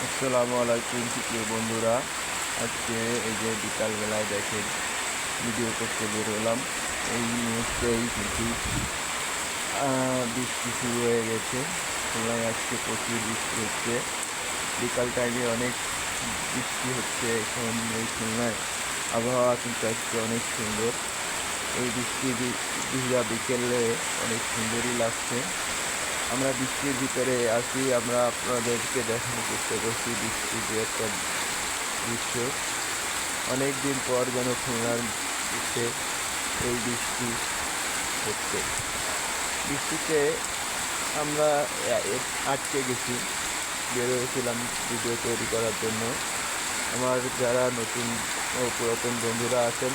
আসসালামু আলাইকুম প্রিয় বন্ধুরা। আজকে এই যে বিকালবেলায় দেখেন ভিডিও করতে বের হলাম। এই মুহূর্তেই কিন্তু বৃষ্টি শুরু হয়ে গেছে। খুলনায় আজকে প্রচুর বৃষ্টি হচ্ছে। বিকাল টাইমে অনেক বৃষ্টি হচ্ছে। এখন এই খুলনায় আবহাওয়া কিন্তু আজকে অনেক সুন্দর। এই বৃষ্টি ভিজা বিকেলে অনেক সুন্দরই লাগছে। আমরা বৃষ্টির ভিতরে আছি, আমরা আপনাদেরকে দেখানোর চেষ্টা করছি বৃষ্টির যে একটা দৃশ্য। অনেক দিন পর যেন খুলনার দিকে এই বৃষ্টি হচ্ছে। বৃষ্টিতে আমরা আটকে গেছি, বের হয়েছিলাম ভিডিও তৈরি করার জন্য। আমার যারা নতুন ও পুরাতন বন্ধুরা আছেন,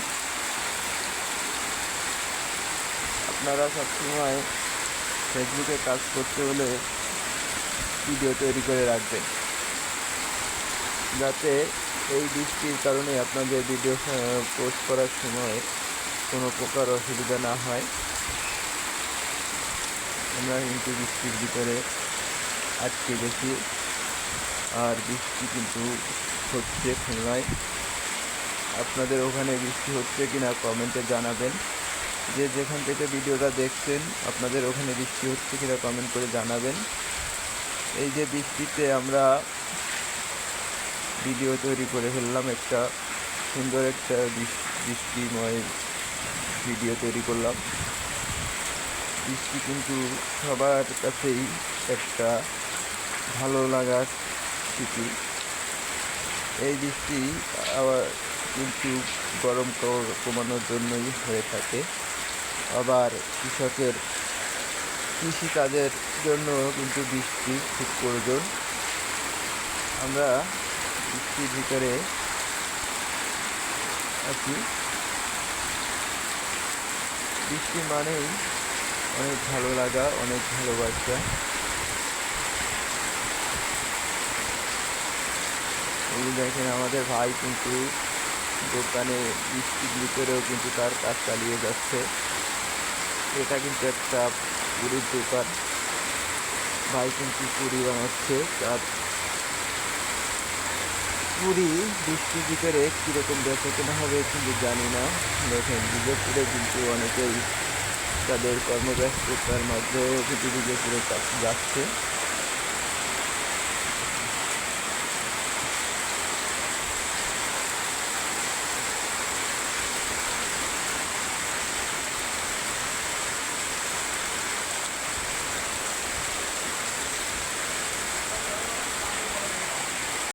আপনারা সবসময় ফেসবুকে কাজ করতে হলে ভিডিও তৈরি করে রাখবেন, যাতে এই বৃষ্টির কারণে আপনাদের ভিডিও পোস্ট করার সময় কোনো প্রকার অসুবিধা না হয়। আমরা কিন্তু বৃষ্টির ভিতরে আটকে গেছি, আর বৃষ্টি কিন্তু হচ্ছে খুলনায়। আপনাদের ওখানে বৃষ্টি হচ্ছে কিনা কমেন্টে জানাবেন। যে যেখান থেকে ভিডিওটা দেখছেন, আপনাদের ওখানে বৃষ্টি হচ্ছে কিনা কমেন্ট করে জানাবেন। এই যে বৃষ্টিতে আমরা ভিডিও তৈরি করে ফেললাম, একটা সুন্দর একটা বৃষ্টিময় ভিডিও তৈরি করলাম। বৃষ্টি কিন্তু সবার কাছেই একটা ভালো লাগার স্মৃতি। এই বৃষ্টি আবার কিন্তু গরম কমানোর জন্যই হয়ে থাকে। আবার কৃষিকাজের জন্য কিন্তু বৃষ্টি খুব প্রয়োজন। আমরা বৃষ্টির ভিতরে আছি। বৃষ্টি মানেই অনেক ভালো লাগা, অনেক ভালোবাসা। এই দেখেন আমাদের ভাই কিন্তু দোকানে বৃষ্টির ভিতরেও কিন্তু তার কাজ চালিয়ে যাচ্ছে। এটা কিন্তু একটা পুরীর দোকান। ভাই কিন্তু পুরি বানাচ্ছে। তার পুরি বৃষ্টির ভিতরে কীরকম বেচা কেনা হবে কিন্তু জানি না। দেখেন বিজয়পুরে কিন্তু অনেকেই তাদের কর্মব্যস্ততার মধ্যেও কিন্তু বিজয়পুরে যাচ্ছে।